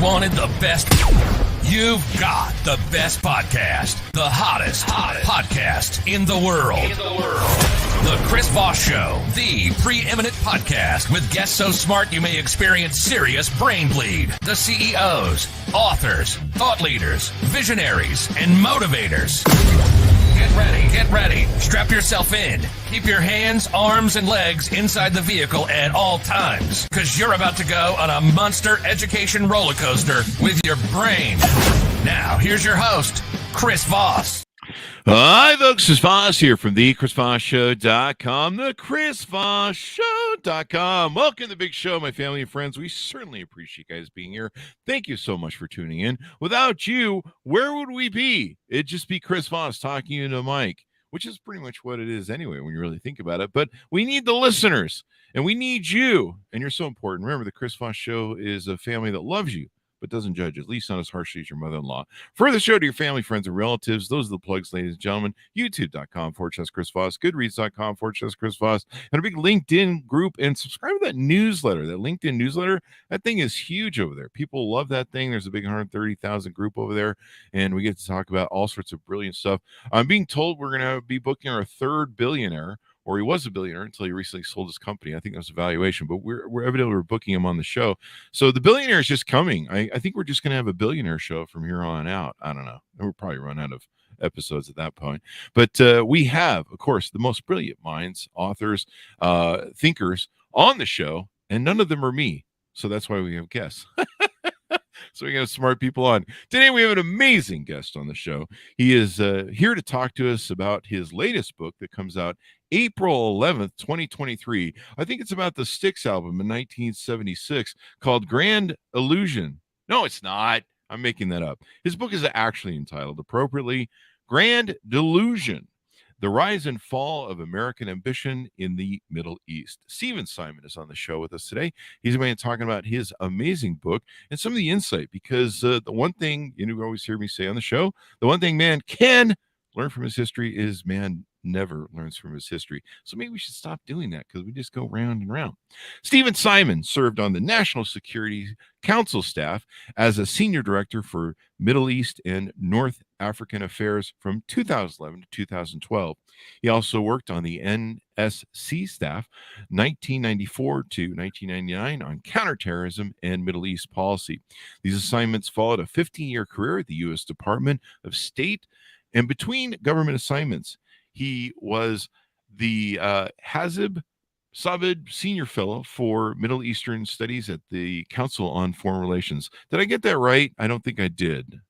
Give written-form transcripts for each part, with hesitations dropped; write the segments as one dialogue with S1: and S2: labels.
S1: wanted the best? You've got the best podcast, the hottest podcast in the world. The Chris Voss Show, the preeminent podcast with guests so smart you may experience serious brain bleed. The CEOs, authors, thought leaders, visionaries, and motivators. Get ready. Strap yourself in. Keep your hands, arms, and legs inside the vehicle at all times, because you're about to go on a monster education roller coaster with your brain. Now, here's your host, Chris Voss.
S2: Hi, folks. Chris Voss here from the ChrisVossShow.com, the ChrisVossShow.com. Welcome to the big show, my family and friends. We certainly appreciate you guys being here. Thank you so much for tuning in. Without you, where would we be? It'd just be Chris Voss talking into a mic, which is pretty much what it is anyway when you really think about it. But we need the listeners, and we need you, and you're so important. Remember, the Chris Voss Show is a family that loves you, but doesn't judge, at least not as harshly as your mother-in-law. For the show to your family, friends, and relatives, those are the plugs, ladies and gentlemen. YouTube.com/Chris Voss, Goodreads.com/Chris Voss, and a big LinkedIn group, and subscribe to that newsletter, that LinkedIn newsletter. That thing is huge over there. People love that thing. There's a big 130,000 group over there, and we get to talk about all sorts of brilliant stuff. I'm being told we're going to be booking our third billionaire, or he was a billionaire until he recently sold his company. I think that was a valuation, but we're evidently booking him on the show. So the billionaire is just coming. I think we're just going to have a billionaire show from here on out. I don't know. We'll probably run out of episodes at that point. But we have, of course, the most brilliant minds, authors, thinkers on the show, and none of them are me. So that's why we have guests. So we got smart people on. Today we have an amazing guest on the show. He is here to talk to us about his latest book that comes out April 11th, 2023. I think it's about the Styx album in 1976 called Grand Illusion. No, it's not. I'm making that up. His book is actually entitled appropriately Grand Delusion: The Rise and Fall of American Ambition in the Middle East. Stephen Simon is on the show with us today. He's going to be talking about his amazing book and some of the insight, because the one thing you always hear me say on the show, the one thing man can learn from his history is man never learns from his history. So maybe we should stop doing that, because we just go round and round. Stephen Simon served on the National Security Council staff as a senior director for Middle East and North African Affairs from 2011 to 2012. He also worked on the NSC staff 1994 to 1999 on counterterrorism and Middle East policy. These assignments followed a 15-year career at the U.S. Department of State, and between government assignments, he was the Hazib Sabid Senior Fellow for Middle Eastern Studies at the Council on Foreign Relations. Did I get that right? I don't think I did.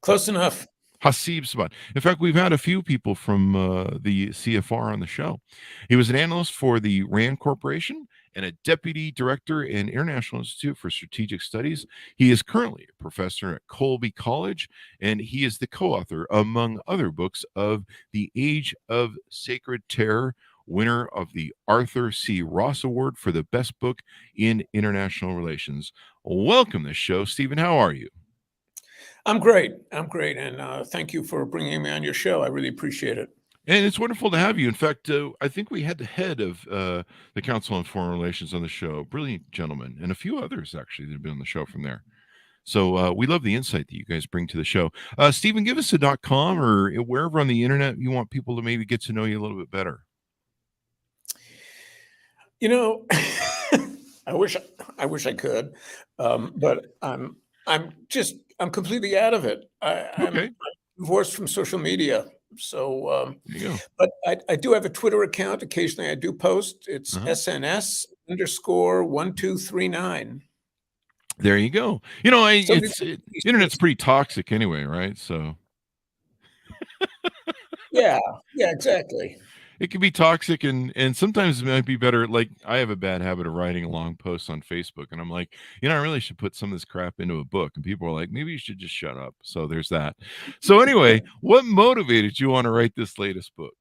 S3: Close enough.
S2: Hasib Sabad. In fact, we've had a few people from the CFR on the show. He was an analyst for the RAND Corporation and a deputy director in International Institute for Strategic Studies. He is currently a professor at Colby College, and he is the co-author, among other books, of The Age of Sacred Terror, winner of the Arthur C. Ross Award for the best book in international relations. Welcome to the show, Stephen. How are you?
S3: I'm great. And thank you for bringing me on your show. I really appreciate it.
S2: And it's wonderful to have you. In fact, I think we had the head of the Council on Foreign Relations on the show, brilliant gentleman, and a few others actually that have been on the show from there. So we love the insight that you guys bring to the show. Stephen, give us a .com or wherever on the internet you want people to maybe get to know you a little bit better.
S3: You know, I wish I could, but I'm completely out of it. I'm divorced from social media. So,
S2: there you go.
S3: But I do have a Twitter account. Occasionally I do post. It's SNS_1239.
S2: There you go. You know, internet's pretty toxic anyway, right? So.
S3: Yeah, exactly.
S2: It can be toxic, and sometimes it might be better. Like, I have a bad habit of writing long posts on Facebook, and I'm like, I really should put some of this crap into a book. And people are like, maybe you should just shut up. So there's that. So anyway, what motivated you on to write this latest book?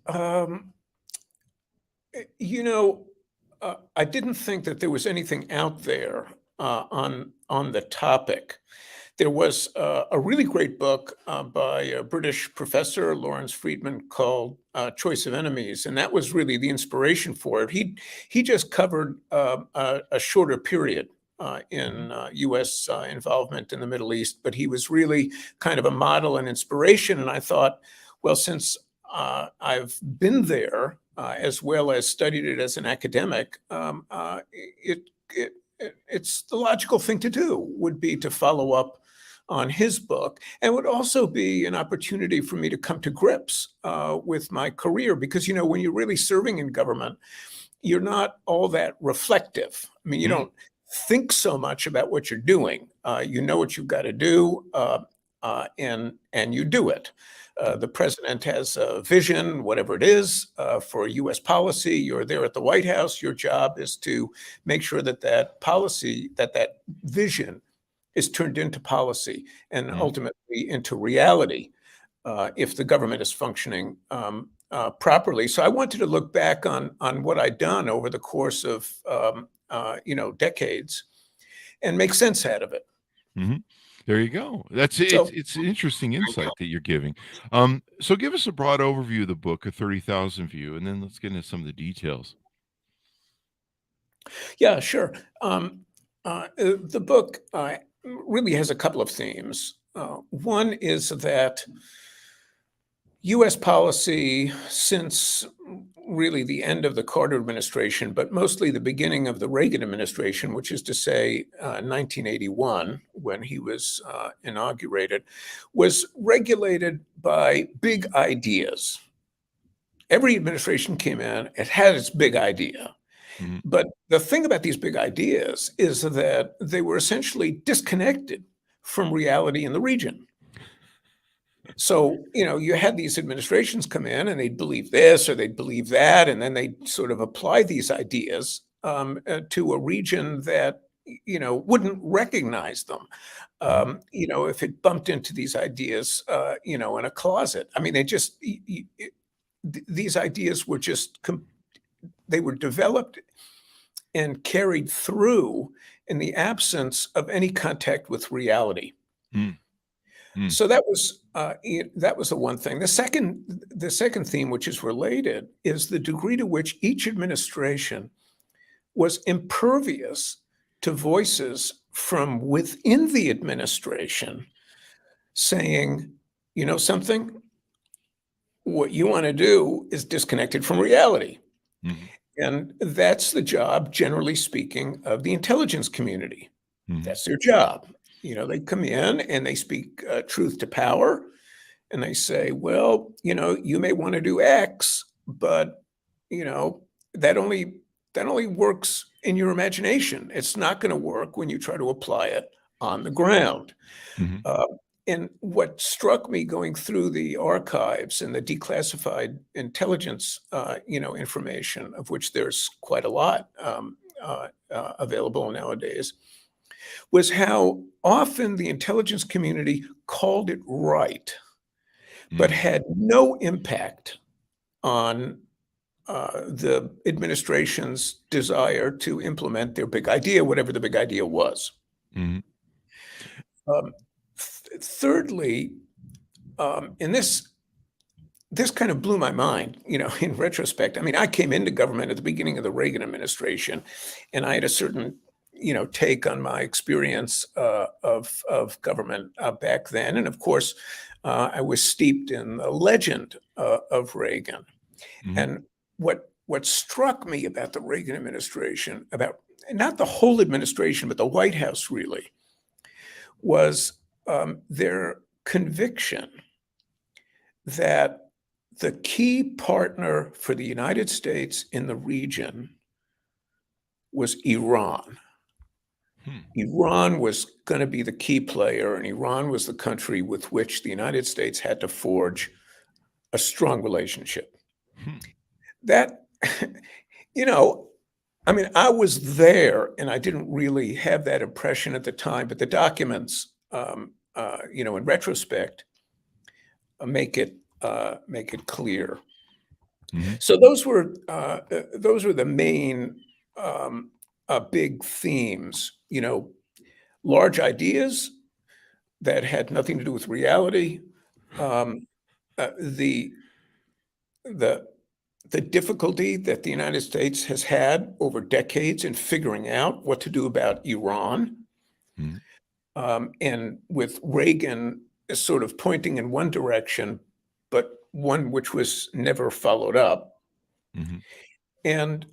S3: I didn't think that there was anything out there on the topic. There was a really great book by a British professor, Lawrence Friedman, called Choice of Enemies, and that was really the inspiration for it. He just covered a shorter period in U.S. Involvement in the Middle East, but he was really kind of a model and inspiration. And I thought, well, since I've been there as well as studied it as an academic, it's the logical thing to do would be to follow up on his book, and would also be an opportunity for me to come to grips with my career, because when you're really serving in government, you're not all that reflective. I mean, you don't think so much about what you're doing. You know what you've got to do, and you do it. The president has a vision, whatever it is, for U.S. policy. You're there at the White House. Your job is to make sure that policy, that vision is turned into policy and ultimately into reality if the government is functioning properly. So I wanted to look back on what I'd done over the course of decades and make sense out of it.
S2: There you go. That's it. It's an interesting insight that you're giving. So give us a broad overview of the book, a 30,000 view, and then let's get into some of the details.
S3: Yeah, sure. The book really has a couple of themes. One is that U.S. policy since really the end of the Carter administration, but mostly the beginning of the Reagan administration, which is to say 1981, when he was inaugurated, was regulated by big ideas. Every administration came in, it had its big idea. But the thing about these big ideas is that they were essentially disconnected from reality in the region. So, you had these administrations come in and they'd believe this or they'd believe that, and then they'd sort of apply these ideas to a region that, wouldn't recognize them. If it bumped into these ideas, in a closet. I mean, these ideas were they were developed and carried through in the absence of any contact with reality. So that was the one thing. The second theme, which is related, is the degree to which each administration was impervious to voices from within the administration saying, something, what you want to do is disconnected from reality. And that's the job, generally speaking, of the intelligence community. That's their job. They come in and they speak truth to power, and they say, well, you may want to do X, but that only works in your imagination. It's not going to work when you try to apply it on the ground. And what struck me going through the archives and the declassified intelligence, information, of which there's quite a lot available nowadays, was how often the intelligence community called it right, but had no impact on the administration's desire to implement their big idea, whatever the big idea was. Thirdly, and this kind of blew my mind, in retrospect. I mean, I came into government at the beginning of the Reagan administration, and I had a certain, take on my experience of government back then. And of course, I was steeped in the legend of Reagan. And what struck me about the Reagan administration, about not the whole administration, but the White House really, was their conviction that the key partner for the United States in the region was Iran. Iran was going to be the key player, and Iran was the country with which the United States had to forge a strong relationship. That, I mean, I was there and I didn't really have that impression at the time, but the documents, in retrospect, make it clear. So those were the main big themes. Large ideas that had nothing to do with reality. The the difficulty that the United States has had over decades in figuring out what to do about Iran,
S2: Mhm.
S3: and with Reagan sort of pointing in one direction, but one which was never followed up.
S2: Mhm.
S3: And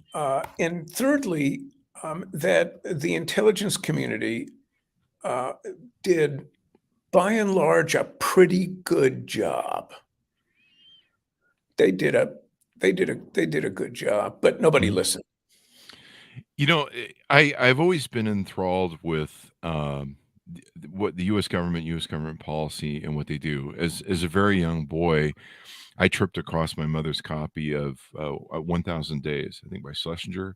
S3: thirdly, that the intelligence community did, by and large, a pretty good job. They did a good job, but nobody
S2: Mhm.
S3: listened.
S2: I've always been enthralled with what the U.S. government policy and what they do. As a very young boy, I tripped across my mother's copy of 1,000 Days, I think by Schlesinger,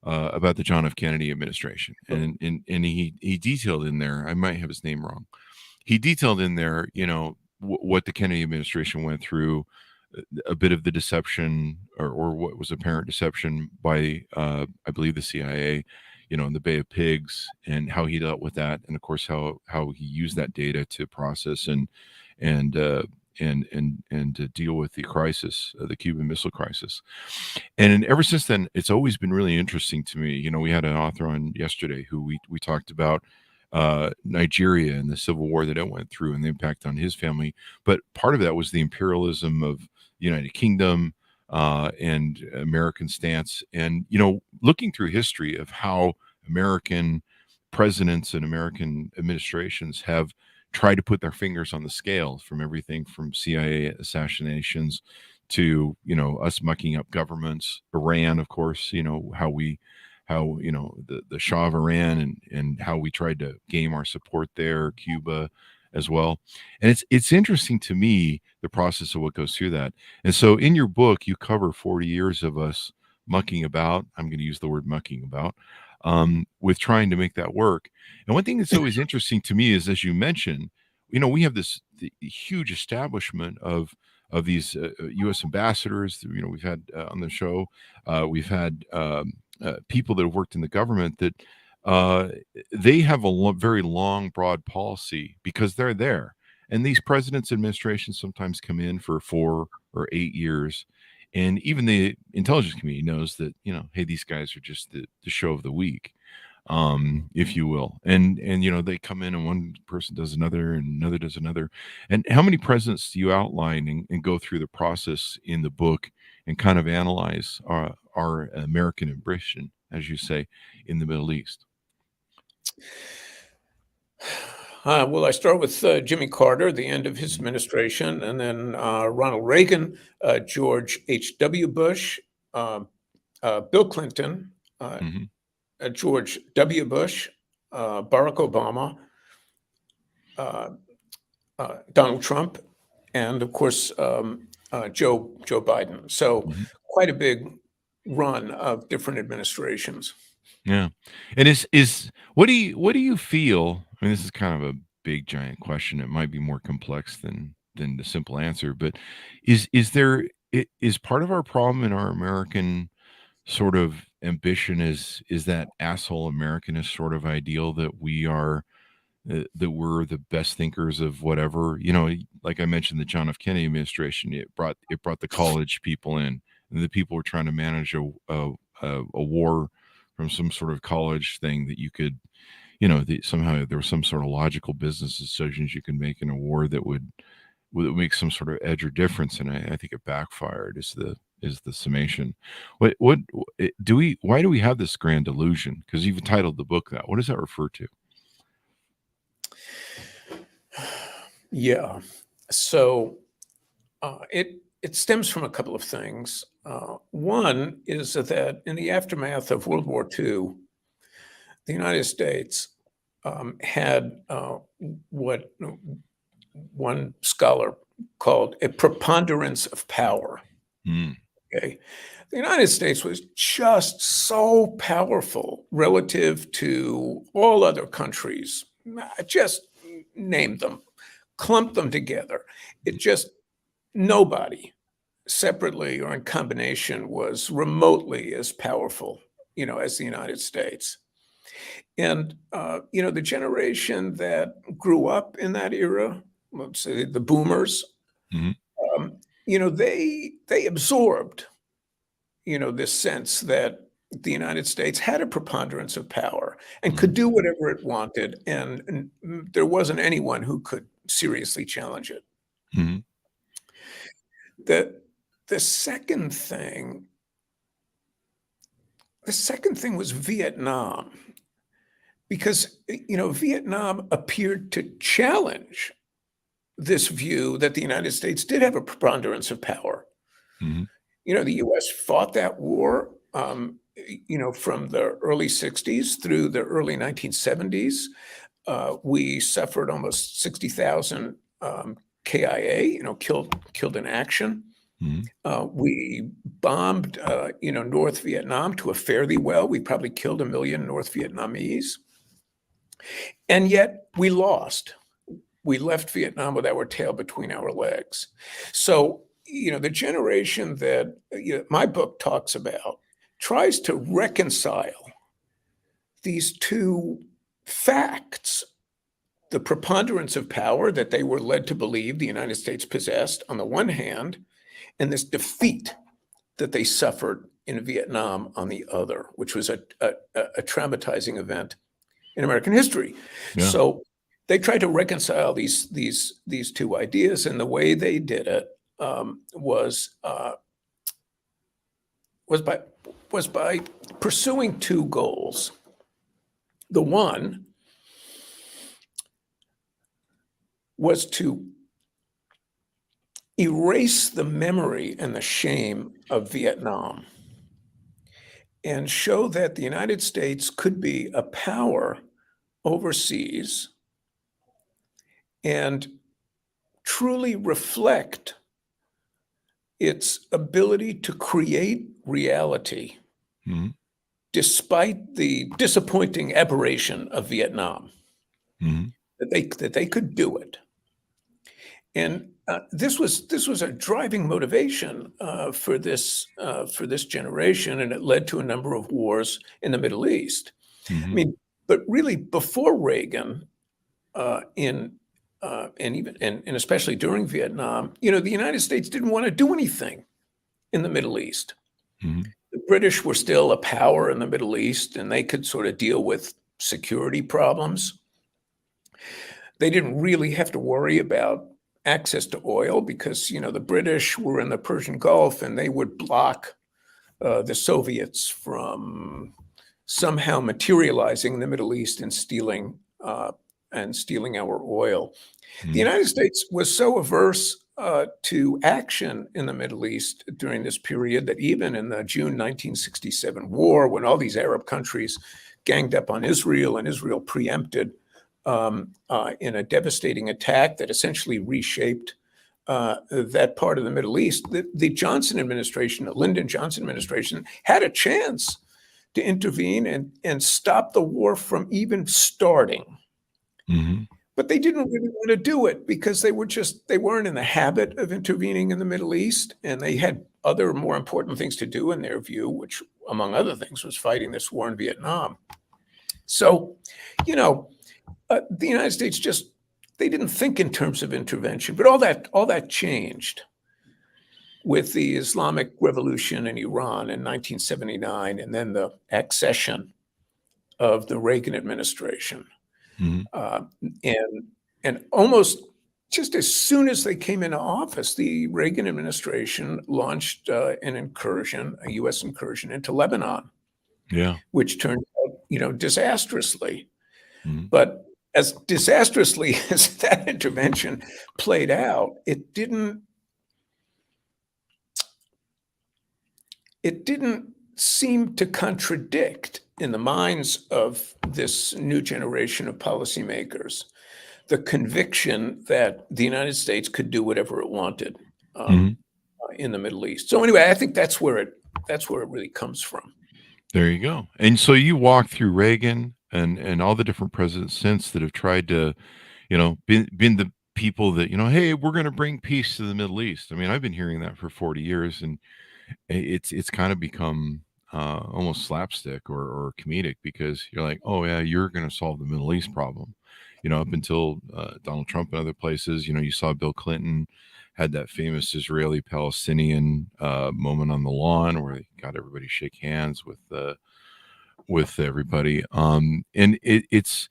S2: about the John F. Kennedy administration, and he detailed in there. I might have his name wrong. He detailed in there, what the Kennedy administration went through, a bit of the deception or what was apparent deception by, I believe, the CIA, in the Bay of Pigs, and how he dealt with that, and of course how he used that data to process and uh, and to deal with the crisis, the Cuban Missile Crisis. And ever since then, it's always been really interesting to me. We had an author on yesterday who we talked about Nigeria and the civil war that it went through and the impact on his family. But part of that was the imperialism of the United Kingdom and American stance. And, looking through history of how American presidents and American administrations have tried to put their fingers on the scale, from everything from CIA assassinations to, us mucking up governments, Iran, of course, the Shah of Iran, and how we tried to game our support there, Cuba as well. And it's interesting to me, the process of what goes through that. And so in your book, you cover 40 years of us mucking about. I'm going to use the word mucking about, with trying to make that work. And one thing that's always interesting to me is, as you mentioned, we have the huge establishment of these U.S. ambassadors. We've had on the show, we've had people that have worked in the government that uh, they have a very long, broad policy because they're there. And these presidents' administrations sometimes come in for 4 or 8 years. And even the intelligence community knows that, hey, these guys are just the show of the week, if you will. And they come in and one person does another and another does another. And how many presidents do you outline and go through the process in the book and kind of analyze our American ambition, as you say, in the Middle East?
S3: Well, I start with Jimmy Carter, the end of his administration, and then Ronald Reagan, George H.W. Bush, Bill Clinton,
S2: Hmm.
S3: George W. Bush, Barack Obama, Donald Trump, and of course Joe Biden. So
S2: Hmm.
S3: quite a big run of different administrations.
S2: Yeah. And is what do you feel? I mean, this is kind of a big giant question. It might be more complex than the simple answer, but is part of our problem in our American sort of ambition is that asshole Americanist sort of ideal that we're the best thinkers of whatever, like I mentioned, the John F. Kennedy administration, it brought the college people in, and the people were trying to manage a war from some sort of college thing that you could, somehow there was some sort of logical business decisions you can make in a war that would make some sort of edge or difference. And I think it backfired is the summation. What why do we have this grand delusion? Because you've titled the book that. What does that refer to?
S3: Yeah. So it stems from a couple of things. One is that in the aftermath of World War II, the United States had what one scholar called a preponderance of power.
S2: Mm.
S3: Okay. The United States was just so powerful relative to all other countries. Just name them, clump them together. It just, nobody separately or in combination was remotely as powerful, as the United States. And, the generation that grew up in that era, let's say the boomers,
S2: Mhm.
S3: they absorbed this sense that the United States had a preponderance of power and could do whatever it wanted, and there wasn't anyone who could seriously challenge it.
S2: Mm-hmm.
S3: The second thing was Vietnam, because Vietnam appeared to challenge this view that the United States did have a preponderance of power.
S2: Mm-hmm.
S3: The U.S. fought that war, from the early 60s through the early 1970s. We suffered almost 60,000 KIA, killed in action.
S2: Mm-hmm.
S3: We bombed, North Vietnam to a fairly well. We probably killed 1 million North Vietnamese. And yet we lost. We left Vietnam with our tail between our legs. So, the generation that my book talks about tries to reconcile these two facts: the preponderance of power that they were led to believe the United States possessed on the one hand, and this defeat that they suffered in Vietnam on the other, which was a traumatizing event in American history.
S2: Yeah.
S3: So they tried to reconcile these two ideas, and the way they did it was by pursuing two goals. The one was to erase the memory and the shame of Vietnam and show that the United States could be a power overseas and truly reflect its ability to create reality,
S2: Mm-hmm.
S3: despite the disappointing aberration of Vietnam.
S2: Mm-hmm.
S3: That they could do it. And this was a driving motivation for this generation, and it led to a number of wars in the Middle East.
S2: Mm-hmm.
S3: I mean, but really before Reagan, and especially during Vietnam, the United States didn't want to do anything in the Middle East.
S2: Mm-hmm.
S3: The British were still a power in the Middle East, and they could sort of deal with security problems. They didn't really have to worry about access to oil because, the British were in the Persian Gulf, and they would block the Soviets from somehow materializing in the Middle East and stealing our oil.
S2: Mm-hmm.
S3: The United States was so averse to action in the Middle East during this period that even in the June 1967 war, when all these Arab countries ganged up on Israel and Israel preempted in a devastating attack that essentially reshaped that part of the Middle East, the Johnson administration, the Lyndon Johnson administration, had a chance to intervene and stop the war from even starting.
S2: Mm-hmm.
S3: But they didn't really want to do it because they weren't in the habit of intervening in the Middle East, and they had other more important things to do in their view, which, among other things, was fighting this war in Vietnam. So, the United States they didn't think in terms of intervention, but all that changed with the Islamic Revolution in Iran in 1979, and then the accession of the Reagan administration.
S2: Mm-hmm.
S3: And almost just as soon as they came into office, the Reagan administration launched a U.S. incursion into Lebanon.
S2: Yeah.
S3: Which turned out, disastrously.
S2: Mm-hmm.
S3: But as disastrously as that intervention played out, it didn't seem to contradict, in the minds of this new generation of policymakers, the conviction that the United States could do whatever it wanted in the Middle East. So anyway, I think that's where it really comes from.
S2: There you go. And so you walk through Reagan and all the different presidents since that have tried to, been the people that, hey, we're going to bring peace to the Middle East. I mean, I've been hearing that for 40 years, and it's kind of become almost slapstick or comedic, because you're like, oh yeah, you're going to solve the Middle East problem. Up until Donald Trump and other places, you saw Bill Clinton had that famous Israeli-Palestinian moment on the lawn where they got everybody shake hands with everybody. And it's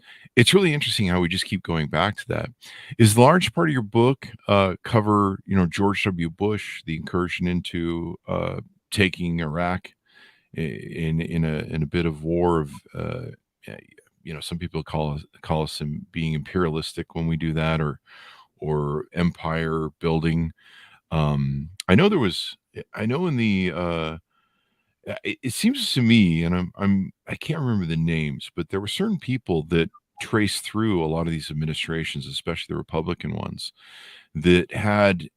S2: really interesting how we just keep going back to that. Is the large part of your book cover, George W. Bush, the incursion into taking Iraq in a bit of war of some people call us being imperialistic when we do that, or empire building. I know in the it seems to me, and I can't remember the names, but there were certain people that traced through a lot of these administrations, especially the Republican ones, that had.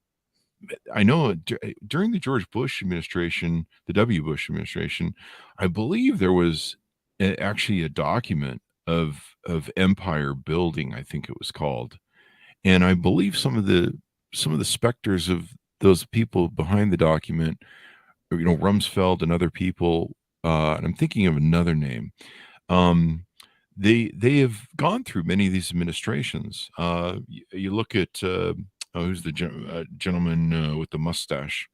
S2: I know during the George Bush administration, the W. Bush administration, I believe there was actually a document of empire building, I think it was called, and I believe some of the specters of those people behind the document, Rumsfeld and other people, and I'm thinking of another name. They have gone through many of these administrations. You look at who's the gentleman with the mustache.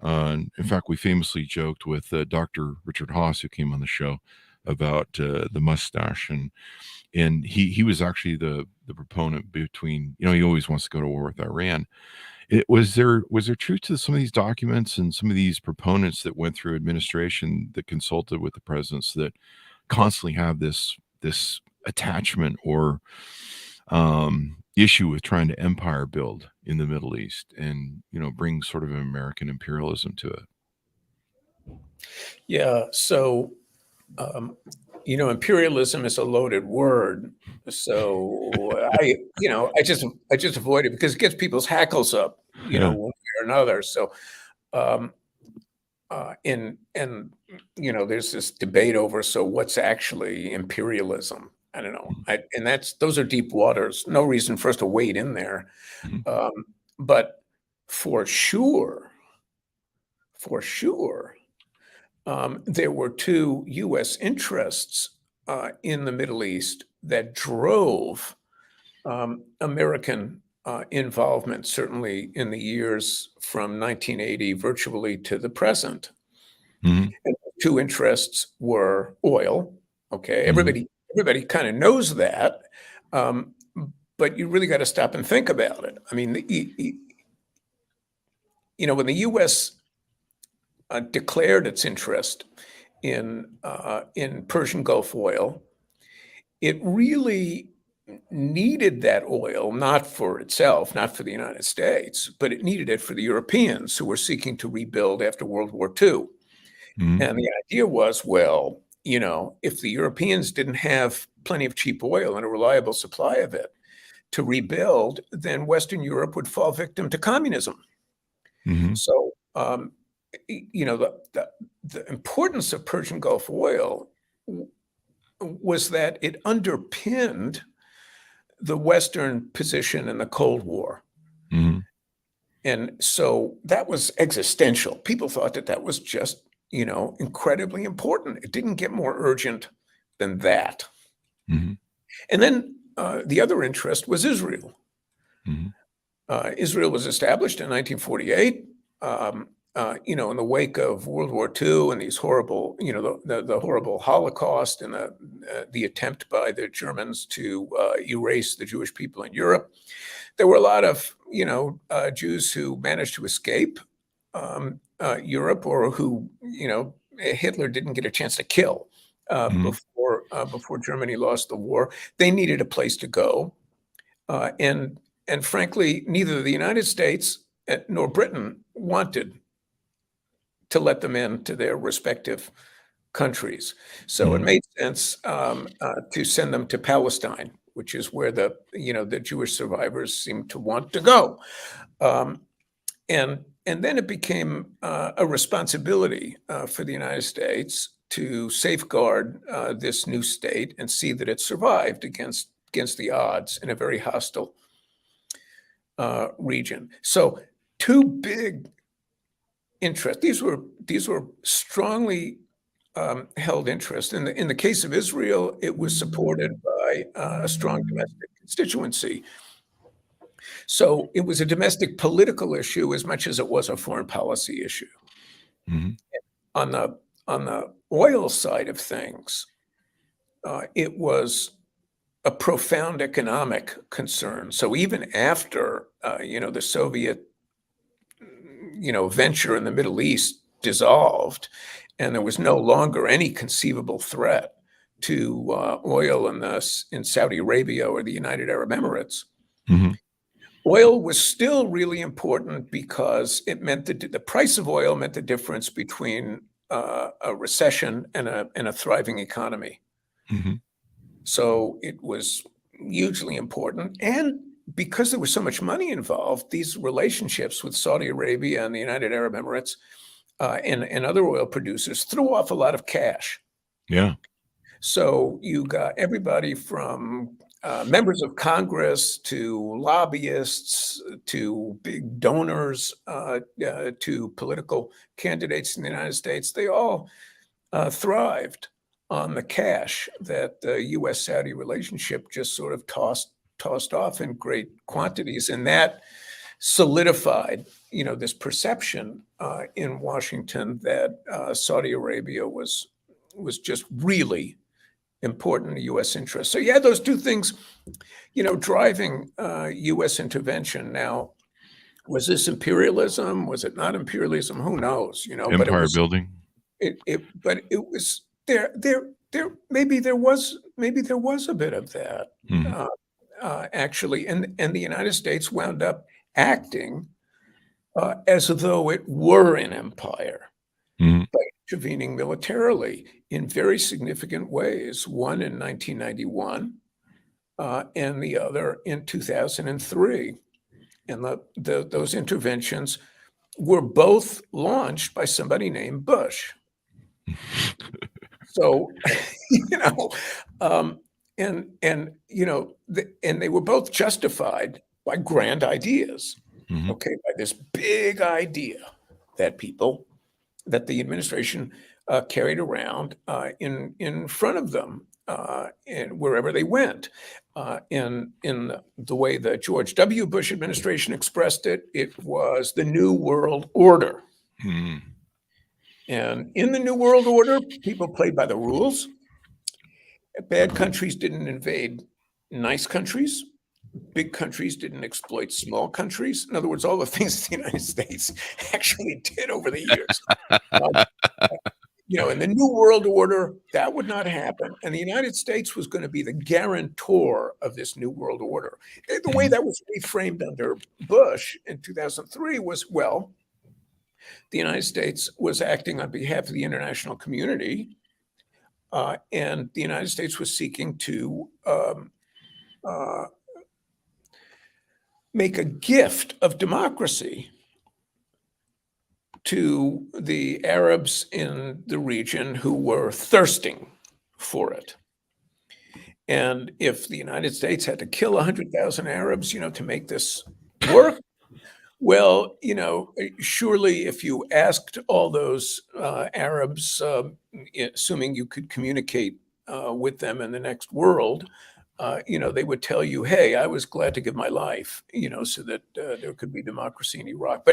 S2: In fact, we famously joked with Dr. Richard Haas, who came on the show, about the mustache, and he was actually the proponent between, he always wants to go to war with Iran. Was there truth to some of these documents and some of these proponents that went through administration that consulted with the presidents that constantly have this attachment or issue with trying to empire build in the Middle East and bring sort of an American imperialism to it?
S3: Yeah. So, imperialism is a loaded word. So I just avoid it because it gets people's hackles up, one way or another. So, there's this debate over, so what's actually imperialism? I don't know. Those are deep waters. No reason for us to wade in there. But for sure, there were two U.S. interests in the Middle East that drove American involvement, certainly in the years from 1980 virtually to the present. And the two interests were oil. Okay, everybody kind of knows that, but you really got to stop and think about it. I mean, when the U.S. Declared its interest in Persian Gulf oil, it really needed that oil, not for itself, not for the United States, but it needed it for the Europeans who were seeking to rebuild after World War II. And the idea was, well, if the Europeans didn't have plenty of cheap oil and a reliable supply of it to rebuild, then Western Europe would fall victim to communism. So, the importance of Persian Gulf oil was that it underpinned the Western position in the Cold War. And so that was existential. People thought that was just, incredibly important. It didn't get more urgent than that. And then the other interest was Israel. Israel was established in 1948. In the wake of World War II and these horrible, the horrible Holocaust and the attempt by the Germans to erase the Jewish people in Europe, there were a lot of, Jews who managed to escape Europe, or who, Hitler didn't get a chance to kill before Germany lost the war. They needed a place to go, and frankly, neither the United States nor Britain wanted to let them into their respective countries. So it made sense to send them to Palestine, which is where the Jewish survivors seem to want to go. And then it became a responsibility for the United States to safeguard this new state and see that it survived against the odds in a very hostile region. So two big interests. These were strongly held interests. In the case of Israel, it was supported by a strong domestic constituency. So it was a domestic political issue as much as it was a foreign policy issue.
S2: Mhm.
S3: On the oil side of things, it was a profound economic concern. So even after the Soviet venture in the Middle East dissolved, and there was no longer any conceivable threat to oil in Saudi Arabia or the United Arab Emirates,
S2: Mhm.
S3: oil was still really important because it meant that the price of oil meant the difference between a recession and a thriving economy.
S2: Mhm.
S3: So it was hugely important. And because there was so much money involved, these relationships with Saudi Arabia and the United Arab Emirates and other oil producers threw off a lot of cash.
S2: Yeah.
S3: So you got everybody from members of Congress to lobbyists to big donors to political candidates in the United States. They all thrived on the cash that the U.S.-Saudi relationship just sort of tossed off in great quantities, and that solidified, this perception in Washington that Saudi Arabia was just really important to U.S. interests. So you had those two things, driving U.S. intervention. Now, was this imperialism? Was it not imperialism? Who knows? But it
S2: Empire
S3: was.
S2: building.
S3: But it was there. Maybe there was a bit of that
S2: Mhm.
S3: actually, and the United States wound up acting as though it were an empire
S2: Mhm.
S3: by intervening militarily in very significant ways. One in 1991, and the other in 2003, and those interventions were both launched by somebody named Bush. So, you know, and they were both justified by grand ideas.
S2: Mhm.
S3: Okay, by this big idea that the administration carried around in front of them and wherever they went. In the way the George W. Bush administration expressed it, it was the New World Order.
S2: Mhm.
S3: And in the New World Order, people played by the rules. Bad countries didn't invade nice countries. Big countries didn't exploit small countries. In other words, all the things the United States actually did over the years. In the New World Order, that would not happen. And the United States was going to be the guarantor of this New World Order. The way that was reframed under Bush in 2003 was, well, the United States was acting on behalf of the international community, and the United States was seeking to make a gift of democracy to the Arabs in the region who were thirsting for it. And if the United States had to kill 100,000 Arabs, to make this work, well, surely if you asked all those Arabs, assuming you could communicate with them in the next world, they would tell you, hey, I was glad to give my life, so that there could be democracy in Iraq.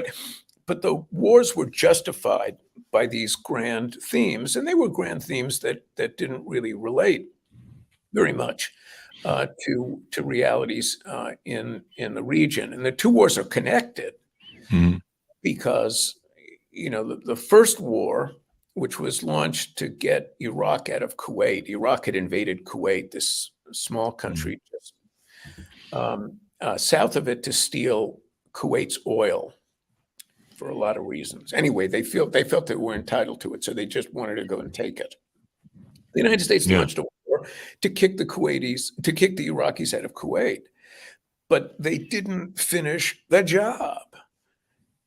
S3: But the wars were justified by these grand themes, and they were grand themes that didn't really relate very much to realities in the region. And the two wars are connected because, the first war, which was launched to get Iraq out of Kuwait. Iraq had invaded Kuwait, this small country just south of it, to steal Kuwait's oil for a lot of reasons. Anyway, they felt they were entitled to it, so they just wanted to go and take it. The United States launched a war to kick the Iraqis out of Kuwait, but they didn't finish the job.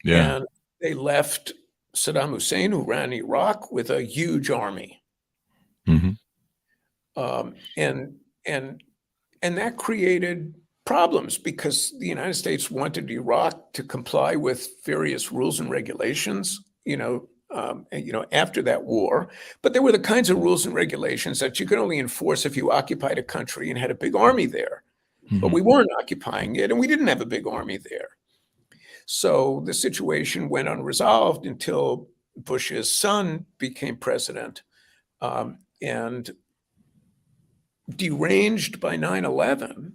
S2: Yeah.
S3: And they left Saddam Hussein, who ran Iraq, with a huge army.
S2: Mhm.
S3: And that created problems because the United States wanted Iraq to comply with various rules and regulations, after that war. But there were the kinds of rules and regulations that you could only enforce if you occupied a country and had a big army there. but we weren't occupying it, and we didn't have a big army there. So the situation went unresolved until Bush's son became president, and deranged by 9/11,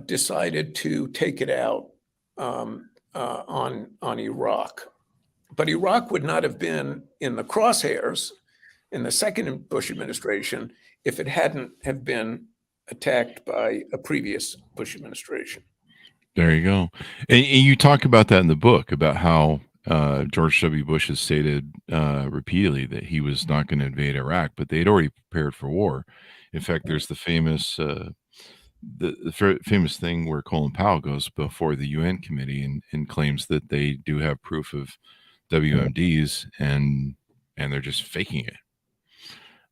S3: decided to take it out on Iraq. But Iraq would not have been in the crosshairs in the second Bush administration if it hadn't have been attacked by a previous Bush administration.
S2: There you go. And you talk about that in the book about how George W. Bush has stated repeatedly that he was not going to invade Iraq, but they'd already prepared for war. In fact, there's the famous famous thing where Colin Powell goes before the UN committee and claims that they do have proof of WMDs and they're just faking it.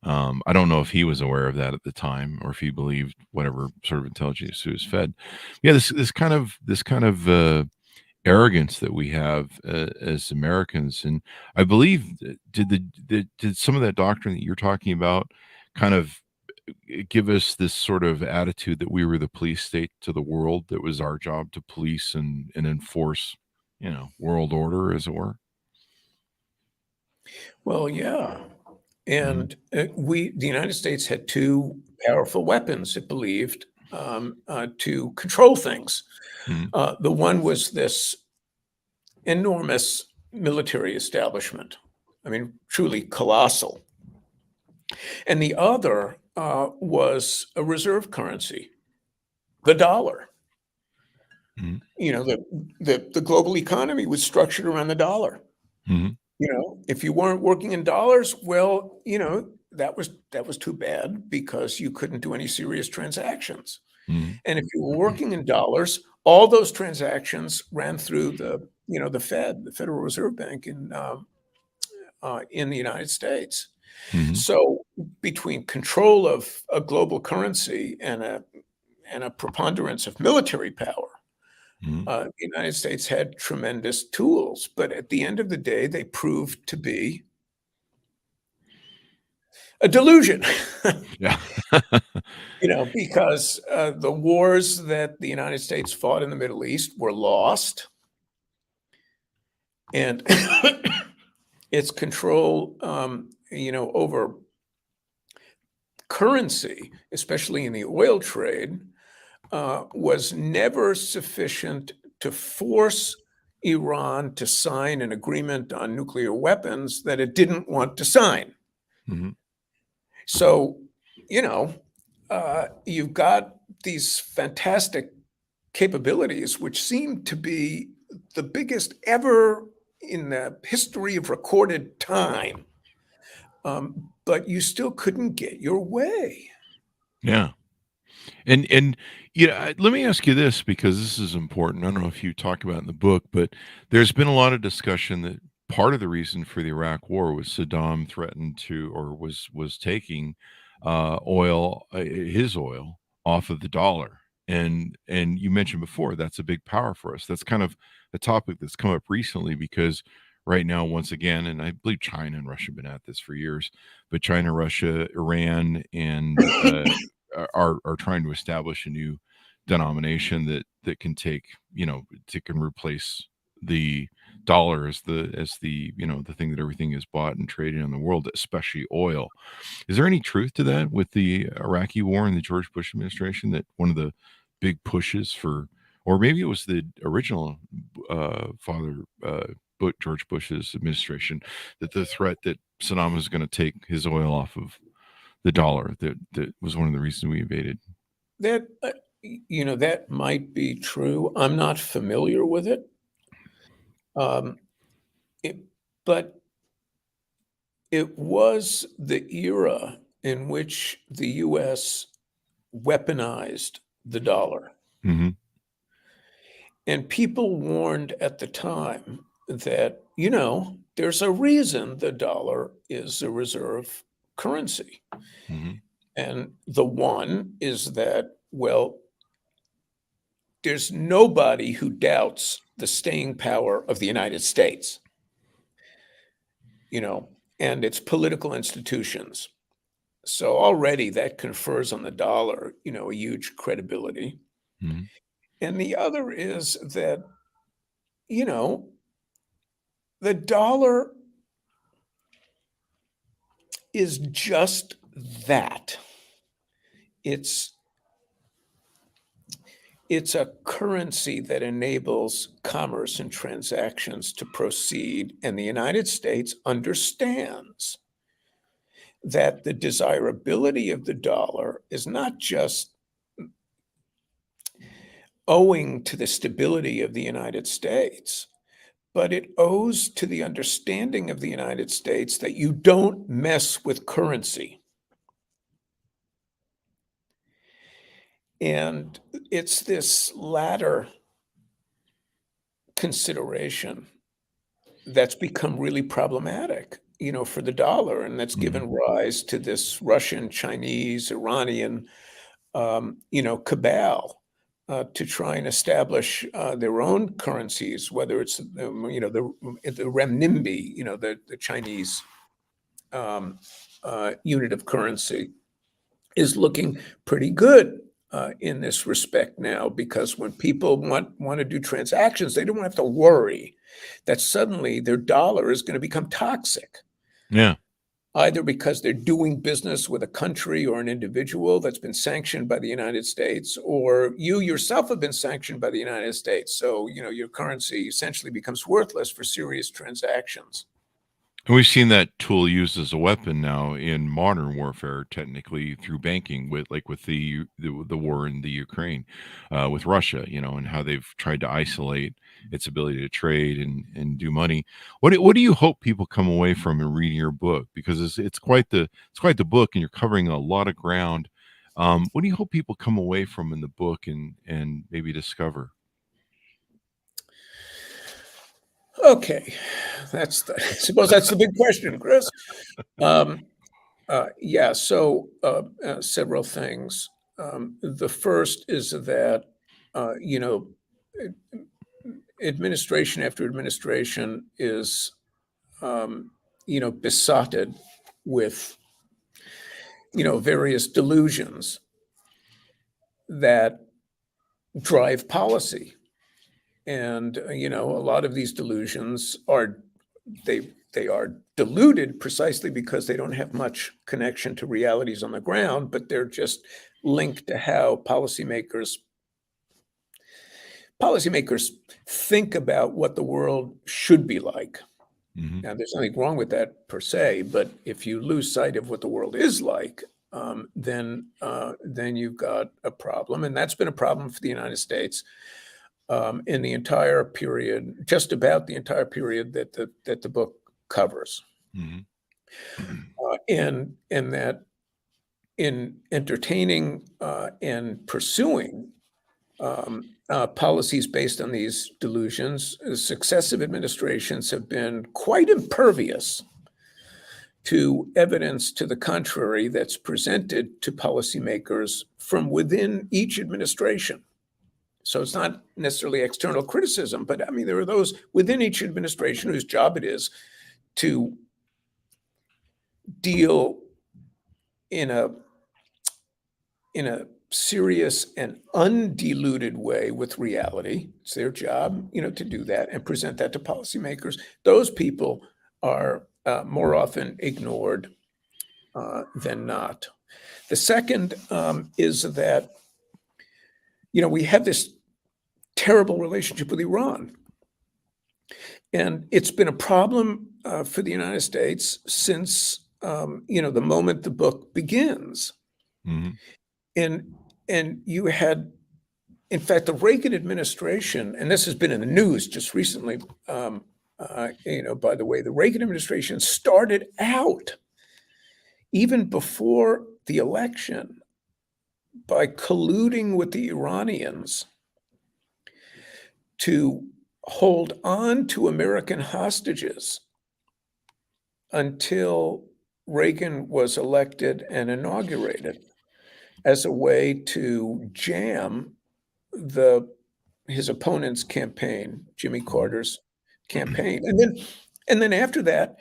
S2: I don't know if he was aware of that at the time or if he believed whatever sort of intelligence he was fed. Yeah, this kind of arrogance that we have as Americans, and I believe did some of that doctrine that you're talking about kind of give us this sort of attitude that we were the police state to the world, that was our job to police and enforce, world order, as it were.
S3: Well, yeah. And the United States had two powerful weapons, it believed, to control things. The one was this enormous military establishment. I mean, truly colossal. And the other was a reserve currency, the dollar. The global economy was structured around the dollar. If you weren't working in dollars, well, that was too bad because you couldn't do any serious transactions. And if you were working in dollars, all those transactions ran through the Fed, the Federal Reserve Bank in the United States. So between control of a global currency and a preponderance of military power, the United States had tremendous tools, but at the end of the day, they proved to be a delusion.
S2: Yeah.
S3: Because the wars that the United States fought in the Middle East were lost, and its control, over currency, especially in the oil trade, was never sufficient to force Iran to sign an agreement on nuclear weapons that it didn't want to sign. So, you've got these fantastic capabilities, which seem to be the biggest ever in the history of recorded time, but you still couldn't get your way.
S2: Yeah. And let me ask you this, because this is important. I don't know if you talk about it in the book, but there's been a lot of discussion that part of the reason for the Iraq War was Saddam threatened to, or was taking his oil off of the dollar. And you mentioned before, that's a big power for us. That's kind of a topic that's come up recently because right now, once again, and I believe China and Russia have been at this for years, but China, Russia, Iran, and are trying to establish a new denomination that can take, can replace the dollar as the thing that everything is bought and traded in the world, especially oil. Is there any truth to that with the Iraqi war and the George Bush administration, that one of the big pushes for, or maybe it was the original George Bush's administration, that the threat that Saddam was going to take his oil off of the dollar, that was one of the reasons we invaded?
S3: That that might be true. I'm not familiar with it. But it was the era in which the U.S. weaponized the dollar. And people warned at the time that, there's a reason the dollar is a reserve currency. And the one is that, well, there's nobody who doubts the staying power of the United States, and its political institutions. So already that confers on the dollar, a huge credibility.
S2: Mhm.
S3: And the other is that, you know, the dollar is just that. It's it's a currency that enables commerce and transactions to proceed, and the United States understands that the desirability of the dollar is not just owing to the stability of the United States, but it owes to the understanding of the United States that you don't mess with currency. And it's this latter consideration that's become really problematic, for the dollar, and that's
S2: Mhm.
S3: given rise to this Russian, Chinese, Iranian, cabal to try and establish their own currencies, whether it's the renminbi, the Chinese unit of currency, is looking pretty good in this respect now, because when people want to do transactions, they don't have to worry that suddenly their dollar is going to become toxic,
S2: Yeah.
S3: either because they're doing business with a country or an individual that's been sanctioned by the United States, or you yourself have been sanctioned by the United States. So, your currency essentially becomes worthless for serious transactions.
S2: And we've seen that tool used as a weapon now in modern warfare, technically through banking, with the war in the Ukraine, with Russia, and how they've tried to isolate its ability to trade and do money. What do you hope people come away from in reading your book? Because it's quite the book, and you're covering a lot of ground. What do you hope people come away from in the book and maybe discover?
S3: Okay, I suppose that's the big question, Chris. Um, yeah, so several things. The first is that, administration after administration is, besotted with, various delusions that drive policy. And, a lot of these delusions they are deluded precisely because they don't have much connection to realities on the ground, but they're just linked to how policymakers think about what the world should be like.
S2: Hmm.
S3: Now, there's nothing wrong with that per se, but if you lose sight of what the world is like, then you've got a problem, and that's been a problem for the United States in the entire period, just about the entire period that the book covers,
S2: Hmm.
S3: and that in entertaining and pursuing policies based on these delusions, successive administrations have been quite impervious to evidence to the contrary that's presented to policymakers from within each administration. So it's not necessarily external criticism, but I mean, there are those within each administration whose job it is to deal in a serious and undiluted way with reality. It's their job, to do that and present that to policymakers. Those people are more often ignored than not. The second is that, we have this terrible relationship with Iran. And it's been a problem for the United States since, the moment the book begins.
S2: Hmm.
S3: And you had, in fact, the Reagan administration, and this has been in the news just recently, by the way, the Reagan administration started out, even before the election, by colluding with the Iranians to hold on to American hostages until Reagan was elected and inaugurated, as a way to jam his opponent's campaign, Jimmy Carter's campaign. And then after that,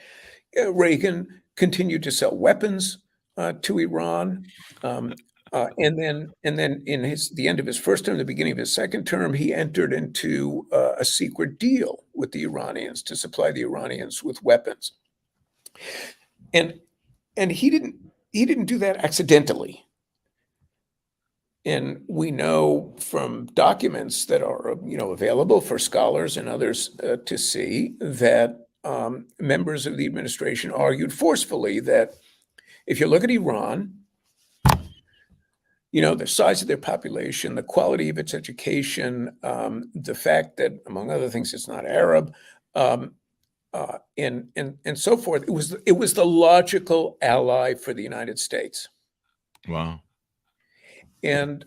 S3: Reagan continued to sell weapons to Iran. And then in the end of his first term, the beginning of his second term, he entered into a secret deal with the Iranians to supply the Iranians with weapons. And he didn't do that accidentally. And we know from documents that are available for scholars and others to see that members of the administration argued forcefully that if you look at Iran, the size of their population, the quality of its education, the fact that, among other things, it's not Arab, and so forth. It was the logical ally for the United States.
S2: Wow.
S3: And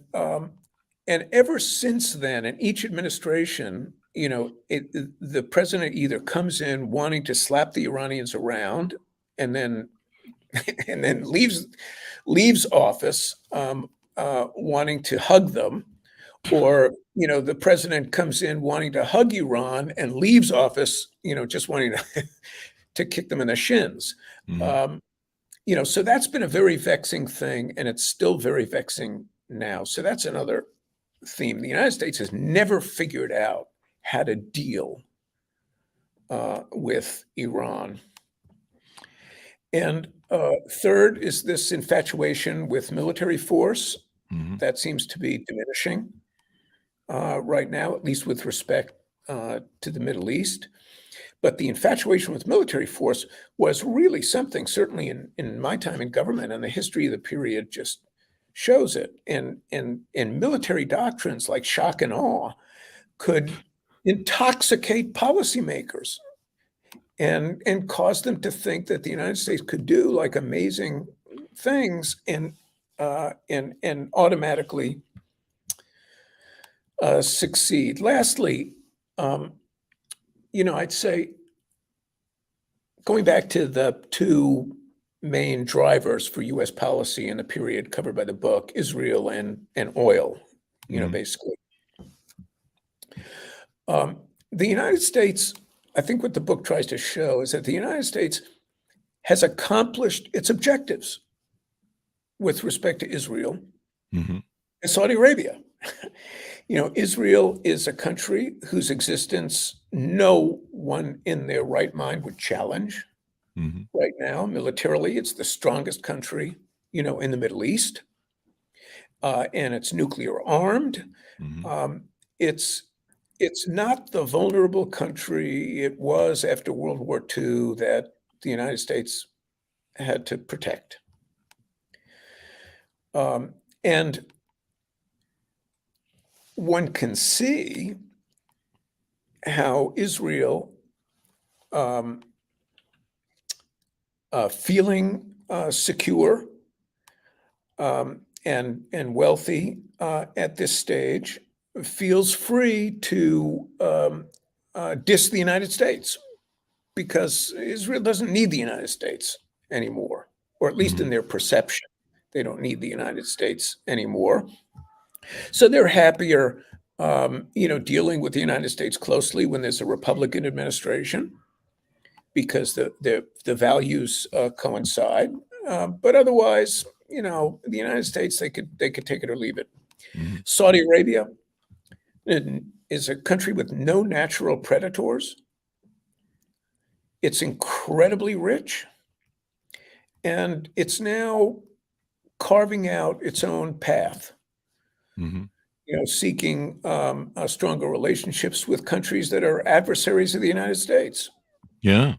S3: ever since then, in each administration, the president either comes in wanting to slap the Iranians around, and then leaves office wanting to hug them, or the president comes in wanting to hug Iran and leaves office, just wanting to kick them in the shins.
S2: Mm-hmm.
S3: So that's been a very vexing thing, and it's still very vexing now. So that's another theme. The United States has never figured out how to deal with Iran. And third is this infatuation with military force.
S2: Mm-hmm.
S3: That seems to be diminishing right now, at least with respect to the Middle East. But the infatuation with military force was really something, certainly in my time in government, and the history of the period just shows it. And military doctrines like shock and awe could intoxicate policymakers and cause them to think that the United States could do like amazing things and automatically succeed. Lastly, I'd say, going back to the two main drivers for U.S. policy in the period covered by the book, Israel and oil, basically. The United States, I think what the book tries to show is that the United States has accomplished its objectives with respect to Israel
S2: Mm-hmm.
S3: and Saudi Arabia. Israel is a country whose existence no one in their right mind would challenge.
S2: Mm-hmm.
S3: Right now, militarily, it's the strongest country, in the Middle East, and it's nuclear armed.
S2: Mm-hmm.
S3: It's not the vulnerable country it was after World War II that the United States had to protect. And one can see how Israel, feeling secure and wealthy at this stage, feels free to diss the United States, because Israel doesn't need the United States anymore, or at least in their perception. They don't need the United States anymore. So they're happier, dealing with the United States closely when there's a Republican administration, because the values coincide. But otherwise, the United States, they could take it or leave it.
S2: Mm-hmm.
S3: Saudi Arabia is a country with no natural predators. It's incredibly rich, and it's now carving out its own path.
S2: Mm-hmm.
S3: Seeking stronger relationships with countries that are adversaries of the United States.
S2: Yeah.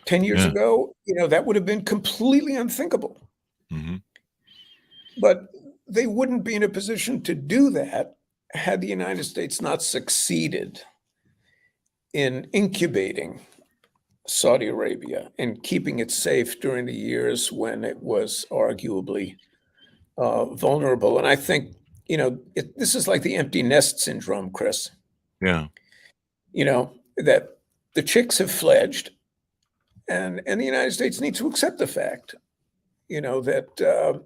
S3: 10 years ago, that would have been completely unthinkable.
S2: Mm-hmm.
S3: But they wouldn't be in a position to do that had the United States not succeeded in incubating Saudi Arabia and keeping it safe during the years when it was arguably vulnerable. And I think, this is like the empty nest syndrome, Chris.
S2: Yeah.
S3: That the chicks have fledged, and the United States needs to accept the fact, that,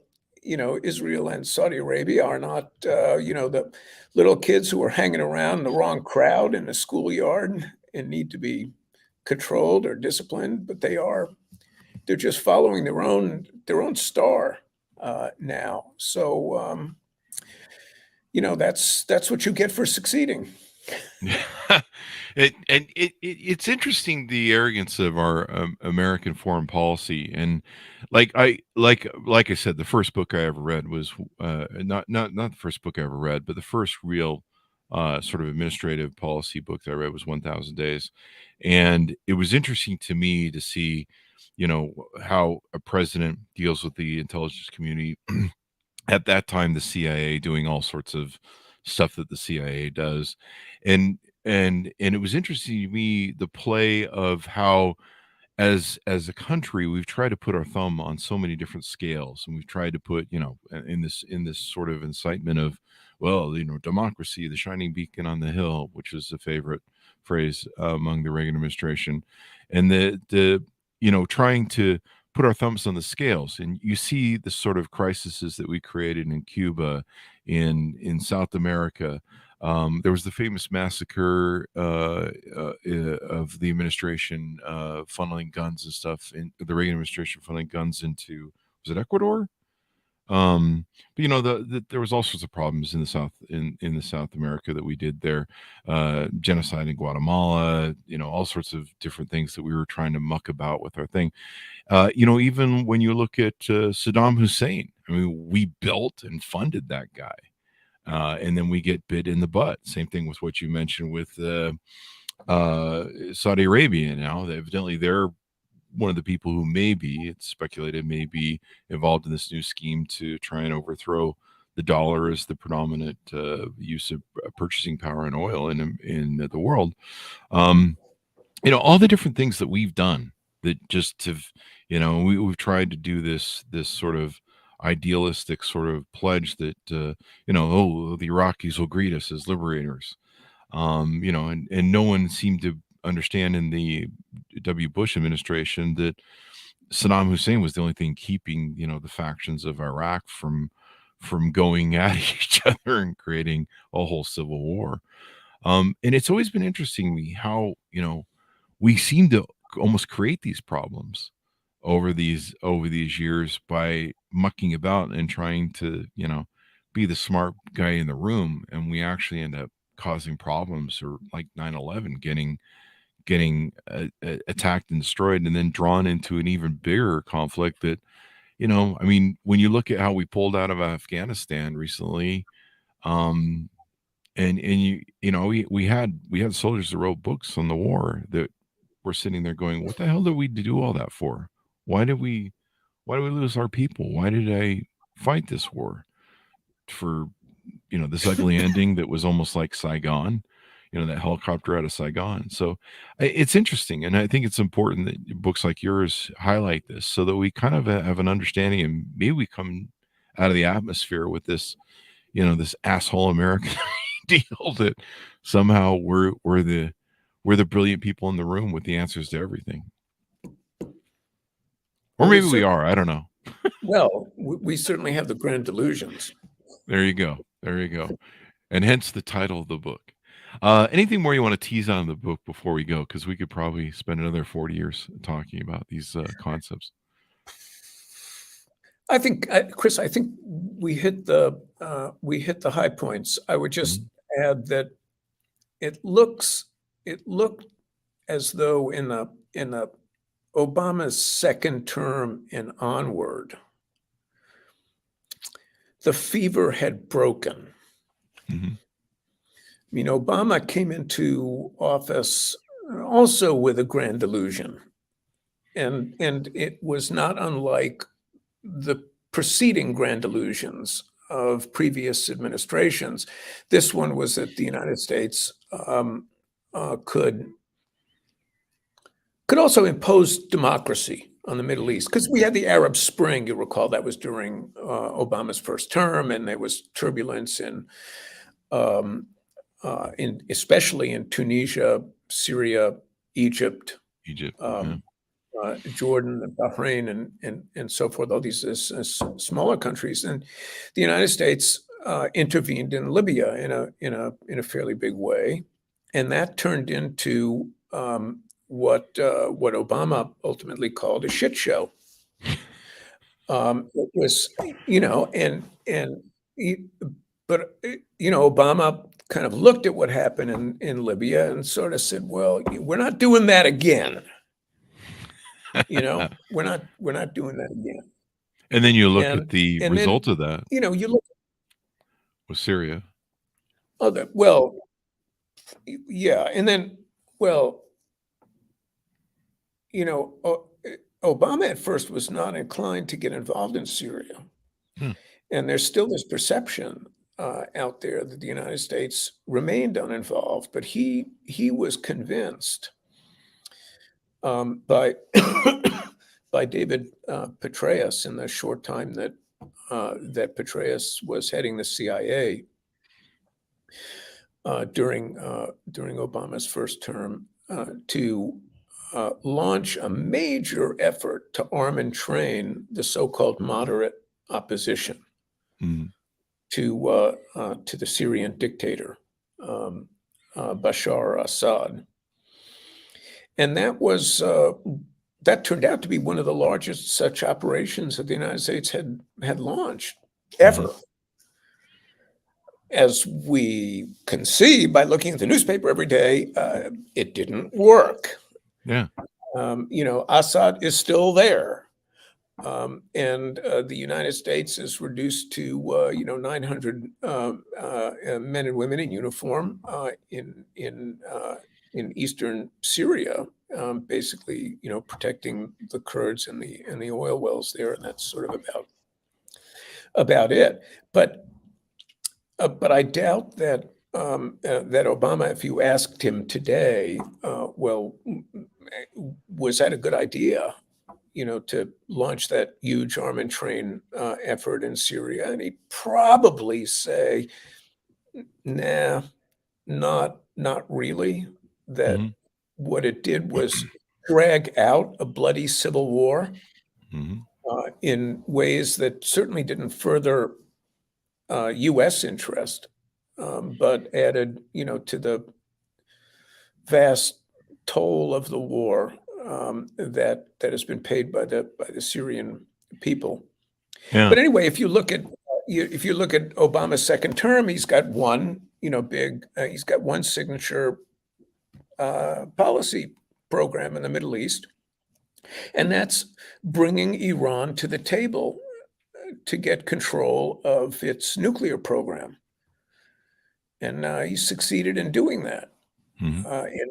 S3: Israel and Saudi Arabia are not, the little kids who are hanging around the wrong crowd in the schoolyard and need to be controlled or disciplined, but they are they're just following their own star now. So that's what you get for succeeding.
S2: It's interesting, the arrogance of our American foreign policy. And like I said, the first book I ever read was not the first book I ever read, but the first real sort of administrative policy book that I read was 1,000 Days. And it was interesting to me to see, how a president deals with the intelligence community. At that time, the CIA doing all sorts of stuff that the CIA does. And it was interesting to me, the play of how, as a country, we've tried to put our thumb on so many different scales, and we've tried to put, in this sort of incitement of, well, democracy, the shining beacon on the hill, which is a favorite phrase among the Reagan administration, and the trying to put our thumbs on the scales. And you see the sort of crises that we created in Cuba, in South America. There was the famous massacre of the administration funneling guns and stuff, in the Reagan administration funneling guns into, was it Ecuador? But there was all sorts of problems in the South, in the South America that we did there, genocide in Guatemala, all sorts of different things that we were trying to muck about with our thing. Even when you look at Saddam Hussein, I mean, we built and funded that guy. And then we get bit in the butt. Same thing with what you mentioned with Saudi Arabia. Now, evidently, they're one of the people who it's speculated, may be involved in this new scheme to try and overthrow the dollar as the predominant use of purchasing power in oil in the world. All the different things that we've done that just have, we've tried to do this sort of idealistic sort of pledge that the Iraqis will greet us as liberators, and no one seemed to understand in the W. Bush administration that Saddam Hussein was the only thing keeping the factions of Iraq from going at each other and creating a whole civil war. And it's always been interesting to me how we seem to almost create these problems over these years by mucking about and trying to be the smart guy in the room, and we actually end up causing problems, or like 9/11, getting attacked and destroyed, and then drawn into an even bigger conflict that I mean, when you look at how we pulled out of Afghanistan recently, and we had soldiers that wrote books on the war that were sitting there going, what the hell did we do all that for? Why did we lose our people? Why did I fight this war for, this ugly ending that was almost like Saigon, that helicopter out of Saigon? So it's interesting. And I think it's important that books like yours highlight this so that we kind of have an understanding, and maybe we come out of the atmosphere with this, this asshole American deal that somehow we're the brilliant people in the room with the answers to everything. Or maybe we are. I don't know.
S3: Well, we certainly have the grand delusions.
S2: There you go. And hence the title of the book. Anything more you want to tease on the book before we go? Because we could probably spend another 40 years talking about these concepts.
S3: I think, Chris, we hit the high points. I would just add that it looked as though in a Obama's second term and onward, the fever had broken.
S2: Mm-hmm.
S3: I mean, Obama came into office also with a grand delusion, and it was not unlike the preceding grand delusions of previous administrations. This one was that the United States could also impose democracy on the Middle East, because we had the Arab Spring. You recall that was during Obama's first term, and there was turbulence especially in Tunisia, Syria, Egypt, Jordan, and Bahrain, and so forth. All these smaller countries, and the United States intervened in Libya in a fairly big way, and that turned into what Obama ultimately called a shit show. It was, Obama kind of looked at what happened in Libya and sort of said, "Well, we're not doing that again. We're not doing that again."
S2: And then you look at the
S3: And
S2: result
S3: then,
S2: of that
S3: you look
S2: with Syria.
S3: well, yeah, and then, well, Obama at first was not inclined to get involved in Syria.
S2: Hmm.
S3: And there's still this perception out there that the United States remained uninvolved, but he was convinced by by David Petraeus in the short time that Petraeus was heading the CIA during Obama's first term to launch a major effort to arm and train the so-called moderate opposition to the Syrian dictator Bashar al-Assad, and that turned out to be one of the largest such operations that the United States had launched ever. As we can see by looking at the newspaper every day, it didn't work.
S2: Yeah.
S3: Assad is still there. And the United States is reduced to 900 men and women in uniform in eastern Syria, basically protecting the Kurds and the oil wells there, and that's sort of about it. But I doubt that Obama, if you asked him today, well, was that a good idea? To launch that huge arm and train effort in Syria, and he'd probably say, "Nah, not really." That what it did was drag out a bloody civil war in ways that certainly didn't further U.S. interest, but added, to the vast toll of the war that has been paid by the Syrian people.
S2: Yeah.
S3: But anyway, if you look at Obama's second term, he's got one he's got one signature policy program in the Middle East, and that's bringing Iran to the table to get control of its nuclear program. And he succeeded in doing that. And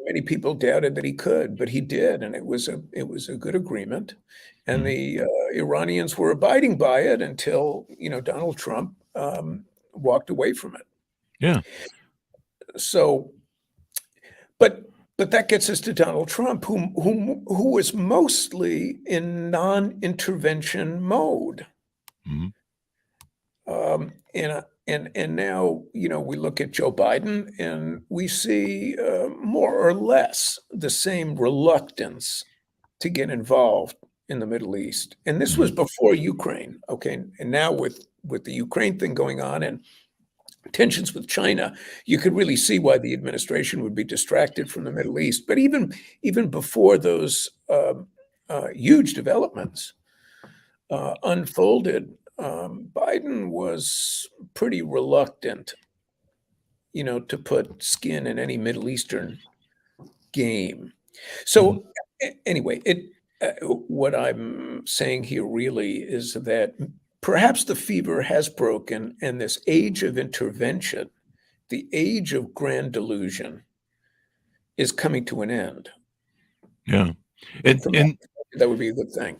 S3: many people doubted that he could, but he did, and it was a good agreement. And the Iranians were abiding by it until Donald Trump walked away from it.
S2: Yeah.
S3: So, but that gets us to Donald Trump, who was mostly in non-intervention mode. And now, we look at Joe Biden and we see more or less the same reluctance to get involved in the Middle East. And this was before Ukraine, okay? And now with the Ukraine thing going on and tensions with China, you could really see why the administration would be distracted from the Middle East. But even before those huge developments unfolded, Biden was pretty reluctant, to put skin in any Middle Eastern game. So anyway, what I'm saying here really is that perhaps the fever has broken, and this age of intervention, the age of grand delusion, is coming to an end.
S2: Yeah.
S3: And that would be a good thing.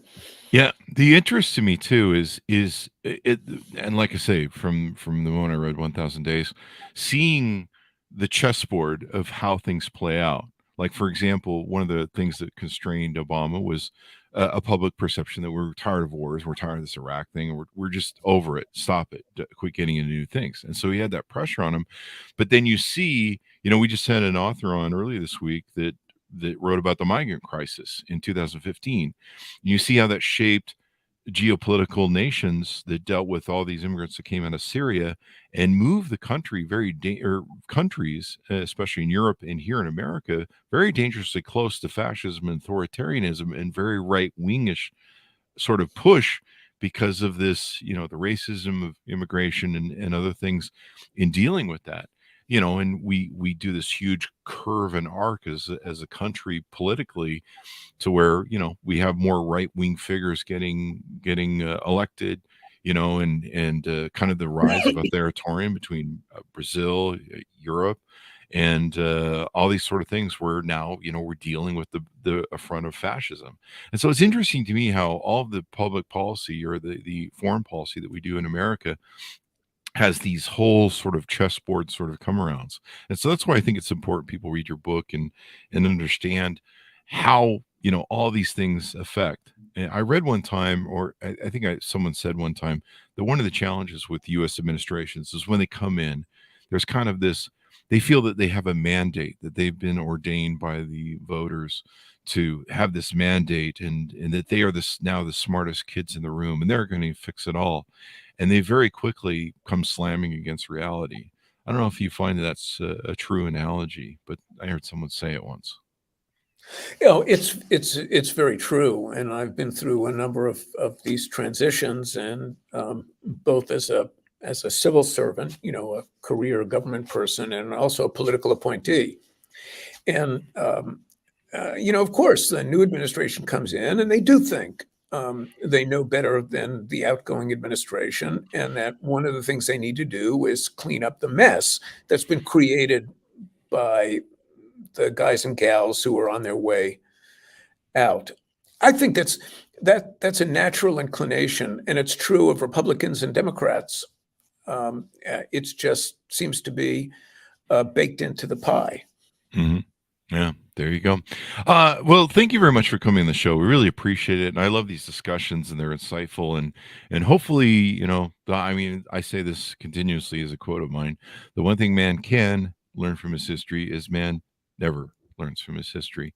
S2: Yeah, the interest to me too is it, and like I say, from the moment I read 1000 Days, seeing the chessboard of how things play out. Like, for example, one of the things that constrained Obama was a public perception that we're tired of wars, we're tired of this Iraq thing, and we're just over it. Stop it. Quit getting into new things. And so he had that pressure on him. But then you see, we just had an author on earlier this week that wrote about the migrant crisis in 2015. You see how that shaped geopolitical nations that dealt with all these immigrants that came out of Syria and moved the country or countries, especially in Europe and here in America, very dangerously close to fascism and authoritarianism and very right-wingish sort of push because of this, the racism of immigration and other things in dealing with that. And we do this huge curve and arc as a country politically, to where we have more right-wing figures getting elected, and kind of the rise of authoritarian between Brazil, Europe, and all these sort of things, where now we're dealing with the affront of fascism. And so it's interesting to me how all of the public policy, or the foreign policy that we do in America, has these whole sort of chessboard sort of come arounds. And so that's why I think it's important people read your book and understand how all these things affect. And I read one time, or I think someone said one time, that one of the challenges with U.S. administrations is when they come in, there's kind of this, they feel that they have a mandate, that they've been ordained by the voters to have this mandate, and that they are now the smartest kids in the room, and they're going to fix it all. And they very quickly come slamming against reality. I don't know if you find that's a true analogy, but I heard someone say it once.
S3: It's very true, and I've been through a number of these transitions, and both as a civil servant, a career government person, and also a political appointee. And of course, the new administration comes in, and they do think they know better than the outgoing administration, and that one of the things they need to do is clean up the mess that's been created by the guys and gals who are on their way out. I think that's a natural inclination, and it's true of Republicans and Democrats. It just seems to be baked into the pie.
S2: Mm-hmm. Yeah, there you go. Well, thank you very much for coming on the show. We really appreciate it. And I love these discussions, and they're insightful. And hopefully, I say this continuously as a quote of mine: the one thing man can learn from his history is man never learns from his history.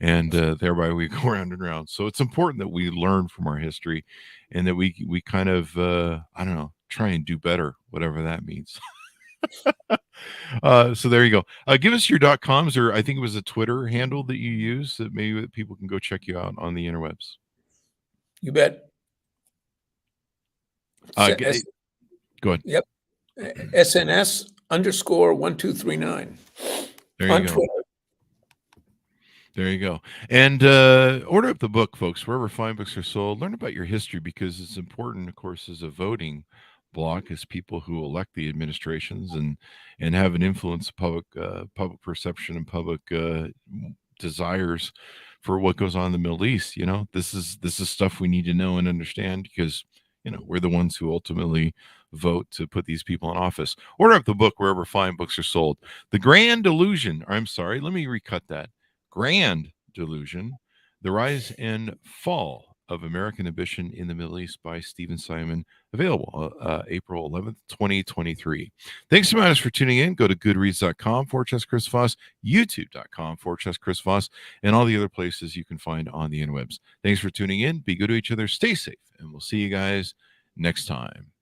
S2: And thereby we go round and round. So it's important that we learn from our history, and that we kind of, try and do better, whatever that means. So there you go. Give us your .coms, or I think it was a Twitter handle that you use, that maybe people can go check you out on the interwebs.
S3: You bet.
S2: Go ahead.
S3: Yep. SNS_1239.
S2: There you
S3: on
S2: go.
S3: Twitter.
S2: There you go. And order up the book, folks, wherever fine books are sold. Learn about your history, because it's important, of course, as a voting block, as people who elect the administrations and have an influence public perception and public desires for what goes on in the Middle East. This is stuff we need to know and understand, because we're the ones who ultimately vote to put these people in office. Order up the book wherever fine books are sold. The Grand Delusion, I'm sorry, let me recut that. Grand Delusion: The Rise and Fall of American Ambition in the Middle East, by Stephen Simon, available April 11th, 2023. Thanks so much for tuning in. Go to goodreads.com/Chris Voss, youtube.com/Chris Voss, and all the other places you can find on the interwebs. Thanks for tuning in. Be good to each other. Stay safe, and we'll see you guys next time.